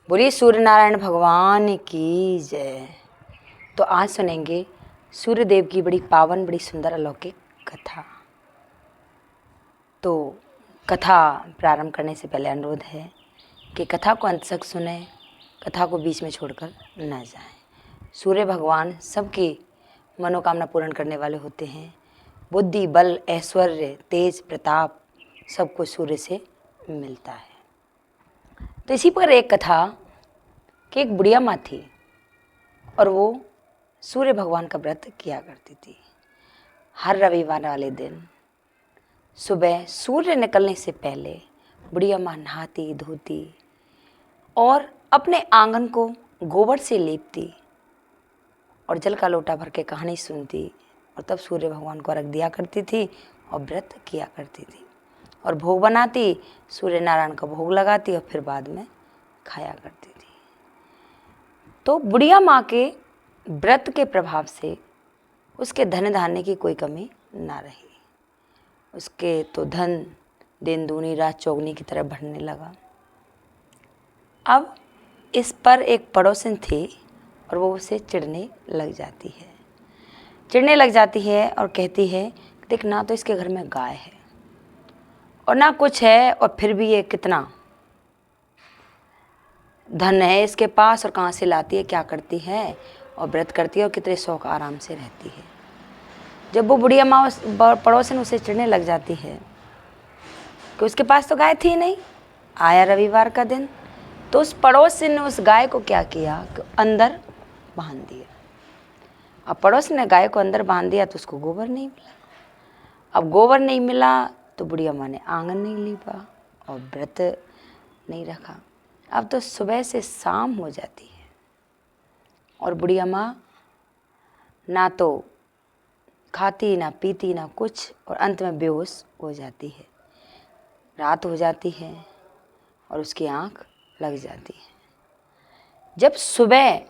बोलिए सूर्य नारायण भगवान की जय। तो आज सुनेंगे सूर्य देव की बड़ी पावन बड़ी सुंदर अलौकिक कथा। तो कथा प्रारंभ करने से पहले अनुरोध है कि कथा को अंत तक सुने, कथा को बीच में छोड़कर न जाएं। सूर्य भगवान सबकी मनोकामना पूर्ण करने वाले होते हैं। बुद्धि, बल, ऐश्वर्य, तेज, प्रताप सबको सूर्य से मिलता है। तो इसी पर एक कथा कि एक बुढ़िया माँ थी और वो सूर्य भगवान का व्रत किया करती थी। हर रविवार वाले दिन सुबह सूर्य निकलने से पहले बुढ़िया माँ नहाती धोती और अपने आंगन को गोबर से लीपती और जल का लोटा भर के कहानी सुनती और तब सूर्य भगवान को अर्घ दिया करती थी और व्रत किया करती थी और भोग बनाती, सूर्य नारायण का भोग लगाती और फिर बाद में खाया करती थी। तो बुढ़िया माँ के व्रत के प्रभाव से उसके धन धान्य की कोई कमी ना रही। उसके तो धन दिन दूनी रात चौगनी की तरह बढ़ने लगा। अब इस पर एक पड़ोसन थी और वो उसे चिढ़ने लग जाती है और कहती है, देख ना तो इसके घर में गाय है और ना कुछ है और फिर भी ये कितना धन है इसके पास और कहाँ से लाती है, क्या करती है और व्रत करती है और कितने शौक आराम से रहती है। जब वो बुढ़िया माँ उस पड़ोसन उसे चिढ़ने लग जाती है कि उसके पास तो गाय थी नहीं। आया रविवार का दिन तो उस पड़ोसन ने उस गाय को क्या किया कि अंदर बांध दिया। अब पड़ोसन ने गाय को अंदर बांध दिया तो उसको गोबर नहीं मिला। अब गोबर नहीं मिला तो बुढ़िया माँ ने आंगन नहीं लीपा और व्रत नहीं रखा। अब तो सुबह से शाम हो जाती है और बुढ़िया माँ ना तो खाती ना पीती ना कुछ और अंत में बेहोश हो जाती है। रात हो जाती है और उसकी आंख लग जाती है। जब सुबह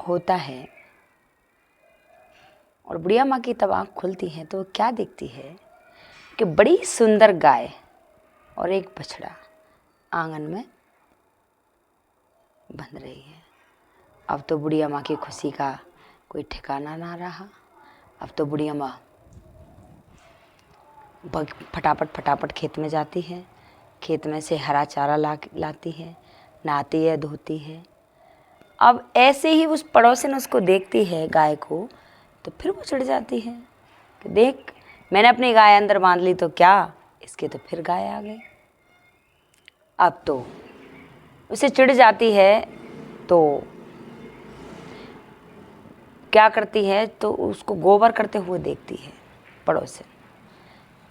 होता है और बुढ़िया माँ की तब आंख खुलती है तो क्या देखती है कि बड़ी सुंदर गाय और एक बछड़ा आंगन में बंध रही है। अब तो बुढ़िया माँ की खुशी का कोई ठिकाना ना रहा। अब तो बुढ़िया माँ फटाफट खेत में जाती है, खेत में से हरा चारा लाती है, नहाती है धोती है। अब ऐसे ही उस पड़ोसन उसको देखती है गाय को तो फिर वो चिढ़ जाती है कि देख मैंने अपनी गाय अंदर बांध ली तो क्या, इसके तो फिर गाय आ गई। अब तो उसे चिढ़ जाती है तो क्या करती है तो उसको गोबर करते हुए देखती है पड़ोसन।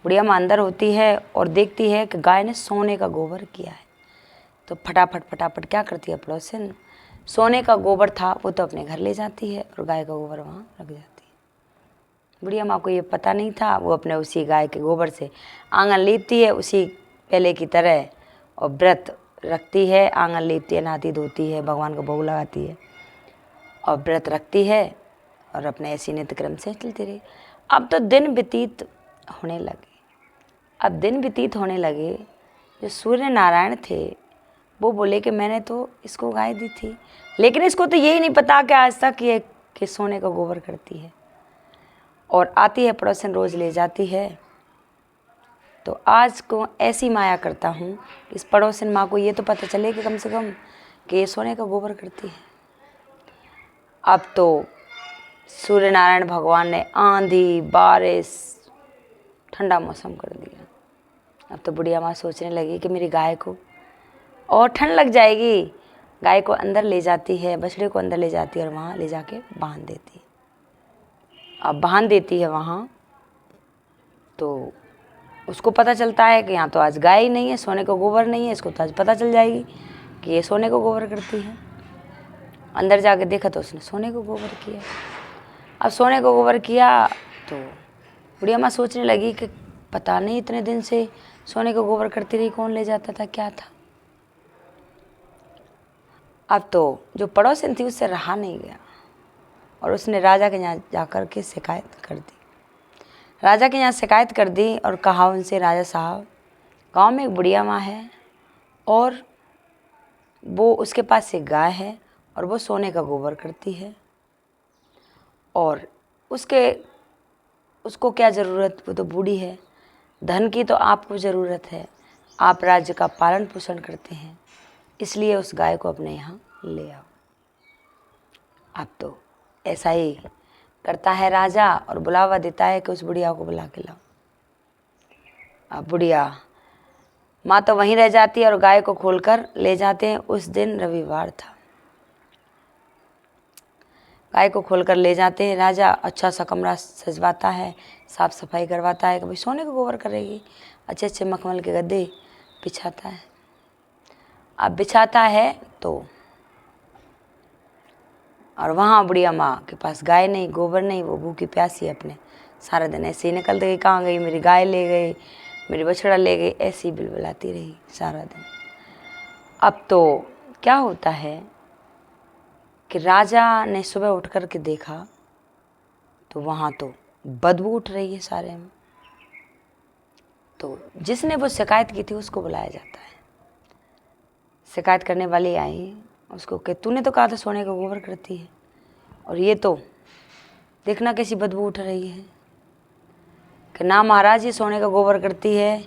बुढ़िया माँ अंदर होती है और देखती है कि गाय ने सोने का गोबर किया है। तो फटाफट क्या करती है पड़ोसन, सोने का गोबर था वो तो अपने घर ले जाती है और गाय का गोबर वहाँ रख जाती है। बुढ़िया माँ को ये पता नहीं था, वो अपने उसी गाय के गोबर से आंगन लीपती है उसी पहले की तरह और व्रत रखती है, आंगन लीपती है, नहाती धोती है, भगवान का भोग लगाती है और व्रत रखती है और अपने ऐसी नित्य क्रम से चलती रही। अब तो दिन व्यतीत होने लगे। जो सूर्य नारायण थे वो बोले कि मैंने तो इसको गाय दी थी, लेकिन इसको तो यही नहीं पता कि आज तक ये कि सोने का गोबर करती है। और आती है पड़ोसन रोज़ ले जाती है। तो आज को ऐसी माया करता हूँ इस पड़ोसन माँ को ये तो पता चले कि कम से कम कि ये सोने का गोबर करती है। अब तो सूर्य नारायण भगवान ने आंधी बारिश ठंडा मौसम कर दिया। अब तो बुढ़िया माँ सोचने लगी कि मेरी गाय को और ठंड लग जाएगी। गाय को अंदर ले जाती है, बछड़े को अंदर ले जाती है और वहाँ ले जाके बांध देती है। अब बांध देती है वहाँ तो उसको पता चलता है कि यहाँ तो आज गाय ही नहीं है, सोने का गोबर नहीं है। इसको तो आज पता चल जाएगी कि ये सोने को गोबर करती है। अंदर जाके देखा तो उसने सोने को गोबर किया। अब सोने को गोबर किया तो बुढ़िया माँ सोचने लगी कि पता नहीं इतने दिन से सोने को गोबर करती रही, कौन ले जाता था, क्या था। अब तो जो पड़ोसन थी उससे रहा नहीं गया और उसने राजा के यहाँ जाकर के शिकायत कर दी। राजा के यहाँ शिकायत कर दी और कहा उनसे, राजा साहब गांव में एक बुढ़िया माँ है और वो उसके पास एक गाय है और वो सोने का गोबर करती है, और उसको क्या ज़रूरत, वो तो बूढ़ी है। धन की तो आपको ज़रूरत है, आप राज्य का पालन पोषण करते हैं, इसलिए उस गाय को अपने यहाँ ले आओ। अब तो ऐसा ही करता है राजा और बुलावा देता है कि उस बुढ़िया को बुला के लाओ। अब बुढ़िया माँ तो वहीं रह जाती है और गाय को खोलकर ले जाते हैं। उस दिन रविवार था। गाय को खोलकर ले जाते हैं। राजा अच्छा सा कमरा सजवाता है, साफ सफाई करवाता है कि भाई सोने का गोबर करेगी। अच्छे अच्छे मखमल के गद्दे बिछाता है। अब बिछाता है तो और वहाँ बुढ़िया माँ के पास गाय नहीं, गोबर नहीं, वो भूखी प्यासी अपने सारा दिन ऐसे ही निकलते गई, कहाँ गई मेरी गाय, ले गई मेरी बछड़ा, ले गई, ऐसी बिलबिलाती रही सारा दिन। अब तो क्या होता है कि राजा ने सुबह उठ कर के देखा तो वहाँ तो बदबू उठ रही है सारे में। तो जिसने वो शिकायत की थी उसको बुलाया जाता है। शिकायत करने वाली आई, उसको कि तूने तो कहा था सोने का गोबर करती है, और ये तो देखना कैसी बदबू उठ रही है। कि ना महाराज, ये सोने का गोबर करती है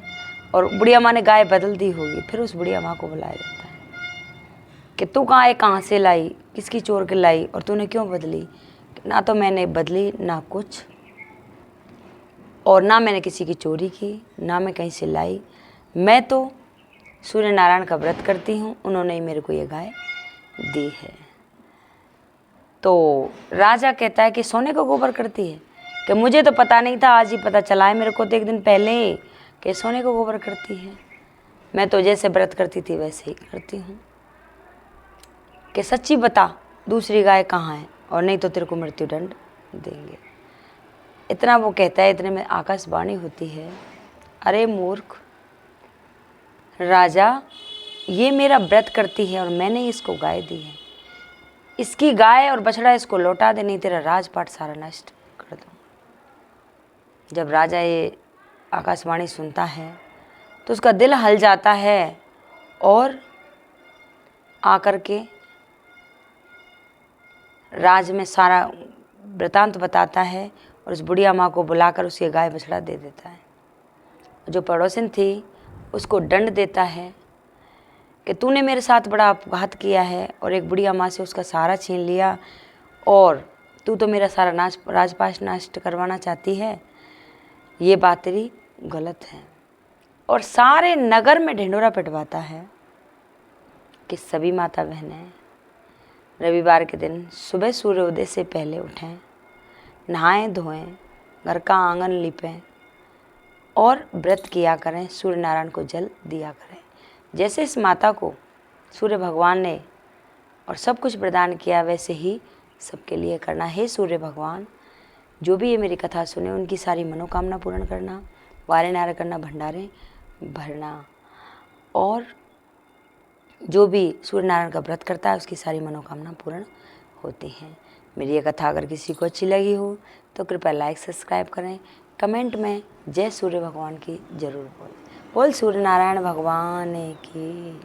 और बुढ़िया माँ ने गाय बदल दी होगी। फिर उस बुढ़िया माँ को बुलाया जाता है कि तू कहाँ है, कहाँ से लाई, किसकी चोर के लाई, और तूने क्यों बदली। ना तो मैंने बदली ना कुछ, और ना मैंने किसी की चोरी की, ना मैं कहीं से लाई। मैं तो सूर्य नारायण का व्रत करती हूँ, उन्होंने ही मेरे को ये गाय दी है। तो राजा कहता है कि सोने का गोबर करती है, कि मुझे तो पता नहीं था, आज ही पता चला है मेरे को तो एक दिन पहले ही कि सोने का गोबर करती है। मैं तो जैसे व्रत करती थी वैसे ही करती हूँ। कि सच्ची बता दूसरी गाय कहाँ है, और नहीं तो तेरे को मृत्यु दंड देंगे। इतना वो कहता है, इतने में आकाशवाणी होती है, अरे मूर्ख राजा, ये मेरा व्रत करती है और मैंने इसको गाय दी है। इसकी गाय और बछड़ा इसको लौटा दे, नहीं तेरा राजपाट सारा नष्ट कर दूँ। जब राजा ये आकाशवाणी सुनता है तो उसका दिल हल जाता है और आकर के राज में सारा वृतांत बताता है और उस बुढ़िया माँ को बुलाकर उसकी गाय बछड़ा दे देता है। जो पड़ोसिन थी उसको दंड देता है कि तूने मेरे साथ बड़ा अपघात किया है और एक बुढ़िया माँ से उसका सहारा छीन लिया, और तू तो मेरा सारा राजपाट नष्ट करवाना चाहती है, ये बात तेरी गलत है। और सारे नगर में ढिंढोरा पिटवाता है कि सभी माता बहनें रविवार के दिन सुबह सूर्योदय से पहले उठें, नहाएं धोएं, घर का आंगन लिपें और व्रत किया करें, सूर्य नारायण को जल दिया करें। जैसे इस माता को सूर्य भगवान ने और सब कुछ प्रदान किया, वैसे ही सबके लिए करना। हे सूर्य भगवान, जो भी ये मेरी कथा सुने उनकी सारी मनोकामना पूर्ण करना, वारे नारे करना, भंडारे भरना, और जो भी सूर्य नारायण का व्रत करता है उसकी सारी मनोकामना पूर्ण होती हैं। मेरी ये कथा अगर किसी को अच्छी लगी हो तो कृपया लाइक सब्सक्राइब करें, कमेंट में जय सूर्य भगवान की जरूर बोलें। बोल सूर्य नारायण भगवान की।